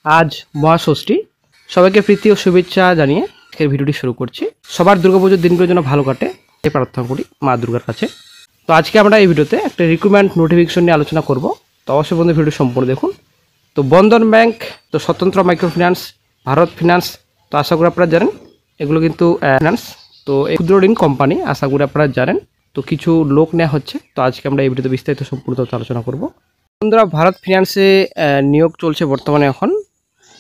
আজ মহাষষ্ঠী। সবাইকে প্রীতি ও শুভেচ্ছা জানিয়ে আজকের ভিডিওটি শুরু করছি। সবার দুর্গাপুজোর দিনগুলোর জন্য ভালো কাটে এই প্রার্থনা করি মা দুর্গার কাছে। তো আজকে আমরা এই ভিডিওতে একটা রিক্রুটমেন্ট নোটিফিকেশন নিয়ে আলোচনা করব। তো অবশ্যই বন্ধু ভিডিও সম্পূর্ণ দেখুন। তো বন্ধন ব্যাংক, তো স্বতন্ত্র মাইক্রো ফিন্যান্স, ভারত ফিন্যান্স, তো আশা করি আপনারা জানেন এগুলো কিন্তু ফিন্যান্স। তো এই ক্ষুদ্র ঋণ কোম্পানি আশা করি আপনারা জানেন। তো কিছু লোক নেওয়া হচ্ছে। তো আজকে আমরা এই ভিডিওতে বিস্তারিত সম্পূর্ণ তথ্য আলোচনা করব। বন্ধুরা, ভারত ফিন্যান্সে নিয়োগ চলছে বর্তমানে এখন।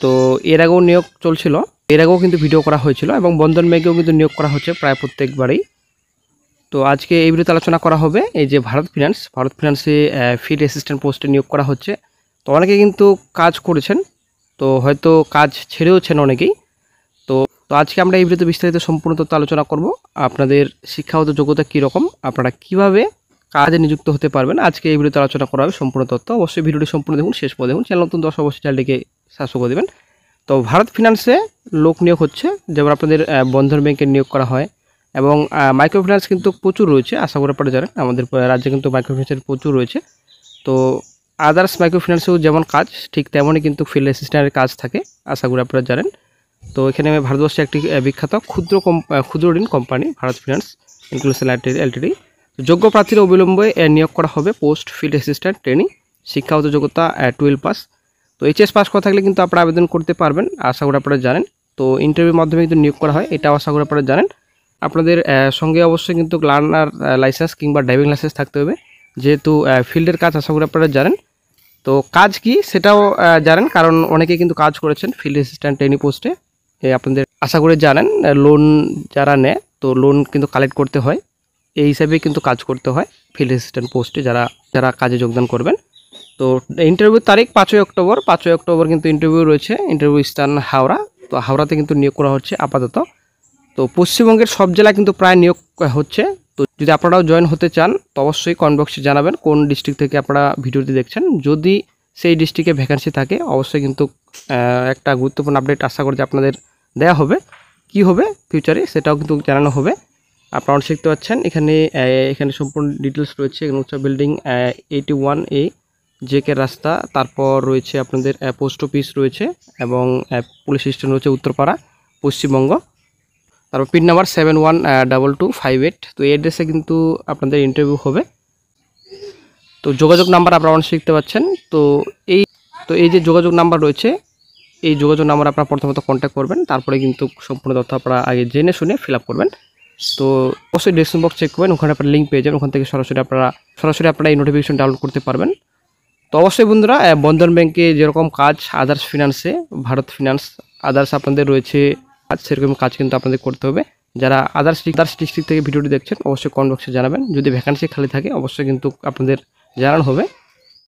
তো এর আগেও নিয়োগ চলছিল, এর আগেও কিন্তু ভিডিও করা হয়েছিল এবং বন্ধন ব্যাংকেও কিন্তু নিয়োগ করা হচ্ছে প্রায় প্রত্যেকবারই। তো আজকে এই ভিডিওতে আলোচনা করা হবে এই যে ভারত ফিন্যান্সে ফিল্ড অ্যাসিস্ট্যান্ট পোস্টে নিয়োগ করা হচ্ছে। তো অনেকে কিন্তু কাজ করেছেন, তো হয়তো কাজ ছেড়েওছেন অনেকেই। তো তো আজকে আমরা এই ভিডিওতে বিস্তারিত সম্পূর্ণ তথ্য আলোচনা করব। আপনাদের শিক্ষাগত যোগ্যতা কীরকম, আপনারা কিভাবে কাজে নিযুক্ত হতে পারবেন, আজকে এই ভিডিওতে আলোচনা করা হবে সম্পূর্ণ তথ্য। অবশ্যই ভিডিওটি সম্পূর্ণ দেখুন, শেষ পর্যন্ত দেখুন। চ্যানেল নতুন দর্শক অবশ্যই চ্যানেলটিকে সাবস্ক্রাইব করে দেবেন। তো ভারত ফিন্যান্সে লোক নিয়োগ হচ্ছে, যেমন আপনাদের বন্ধন ব্যাংকের নিয়োগ করা হয় এবং মাইক্রো ফিন্যান্স কিন্তু প্রচুর রয়েছে, আশা করি আপনারা জানেন আমাদের রাজ্যে কিন্তু মাইক্রো ফিন্যান্সের প্রচুর রয়েছে। তো আদার্স মাইক্রো ফিন্যান্সেও যেমন কাজ, ঠিক তেমনই কিন্তু ফিল্ড অ্যাসিস্ট্যান্টের কাজ থাকে, আশা করি আপনারা জানেন। তো এখানে ভারতবর্ষে একটি বিখ্যাত ক্ষুদ্র ঋণ company Bharat finance inclusive Ltd. যোগ্য প্রার্থীরা অবিলম্বে নিয়োগ করা হবে পোস্ট ফিল্ড অ্যাসিস্ট্যান্ট ট্রেনিং। শিক্ষাগত যোগ্যতা 12 পাস। তো এইচএস পাস করা থাকলে কিন্তু আপনারা আবেদন করতে পারবেন, আশা করি আপনারা জানেন। তো ইন্টারভিউর মাধ্যমে কিন্তু নিয়োগ করা হয়, এটাও আশা করি আপনারা জানেন। আপনাদের সঙ্গে অবশ্যই কিন্তু লার্নার লাইসেন্স কিংবা ড্রাইভিং লাইসেন্স থাকতে হবে, যেহেতু ফিল্ডের কাজ আশা করি আপনারা জানেন। তো কাজ কি সেটাও জানেন, কারণ অনেকে কিন্তু কাজ করেছেন ফিল্ড অ্যাসিস্ট্যান্ট ট্রেনিং পোস্টে। আপনাদের আশা করে জানেন লোন যারা নেয়, তো লোন কিন্তু কালেক্ট করতে হয়, এই হিসাবে কিন্তু কাজ করতে হয় ফিল্ড অ্যাসিস্ট্যান্ট পোস্টে যারা কাজে যোগদান করবেন। তো ইন্টারভিউর তারিখ 5ই অক্টোবর কিন্তু ইন্টারভিউ রয়েছে। ইন্টারভিউ স্থান হাওড়া। তো হাওড়াতে কিন্তু নিয়োগ করা হচ্ছে আপাতত। তো পশ্চিমবঙ্গের সব জেলায় কিন্তু প্রায় নিয়োগ হচ্ছে। তো যদি আপনারাও জয়েন হতে চান তো অবশ্যই কমেন্ট বক্সে জানাবেন কোন ডিস্ট্রিক্ট থেকে আপনারা ভিডিওটি দেখছেন। যদি সেই ডিস্ট্রিক্টে ভ্যাকেন্সি থাকে অবশ্যই কিন্তু একটা গুরুত্বপূর্ণ আপডেট আশা করি যে আপনাদের দেওয়া হবে। কি হবে ফিউচারে সেটাও কিন্তু জানানো হবে। আপনারা শিখতে পাচ্ছেন এখানে সম্পূর্ণ ডিটেলস রয়েছে। এখানে উচ্চ বিল্ডিং 81A জেকে রাস্তা, তারপর রয়েছে আপনাদের পোস্ট অফিস রয়েছে এবং পুলিশ স্টেশন রয়েছে উত্তরপাড়া, পশ্চিমবঙ্গ। তারপর পিন নাম্বার 712258। তো এই অ্যাড্রেসে কিন্তু আপনাদের ইন্টারভিউ হবে। তো যোগাযোগ নাম্বার আপনারা অনেক শিখতে পাচ্ছেন। তো এই যে যোগাযোগ নাম্বার রয়েছে, এই যোগাযোগ নাম্বার আপনারা প্রথমত কন্ট্যাক্ট করবেন, তারপরে কিন্তু সম্পূর্ণ তথ্য আপনারা আগে জেনে শুনে ফিল আপ করবেন। তো অবশ্যই ডেসক্রিপশন বক্স চেক করবেন, ওখানে আপনারা লিঙ্ক পেয়ে যাবেন, ওখান থেকে সরাসরি আপনারা এই নোটিফিকেশন ডাউনলোড করতে পারবেন। তো অবশ্যই বন্ধুরা, বন্ধন ব্যাংকে যেরকম কাজ আদার্স ফিন্যান্সে, ভারত ফিন্যান্স আদার্স আপনাদের রয়েছে কাজ, সেরকম কাজ কিন্তু আপনাদের করতে হবে। যারা আদার্স ডিস্ট্রিক্ট থেকে ভিডিওটি দেখছেন অবশ্যই কমেন্ট বক্সে জানাবেন। যদি ভ্যাকেন্সি খালি থাকে অবশ্যই কিন্তু আপনাদের জানানো হবে।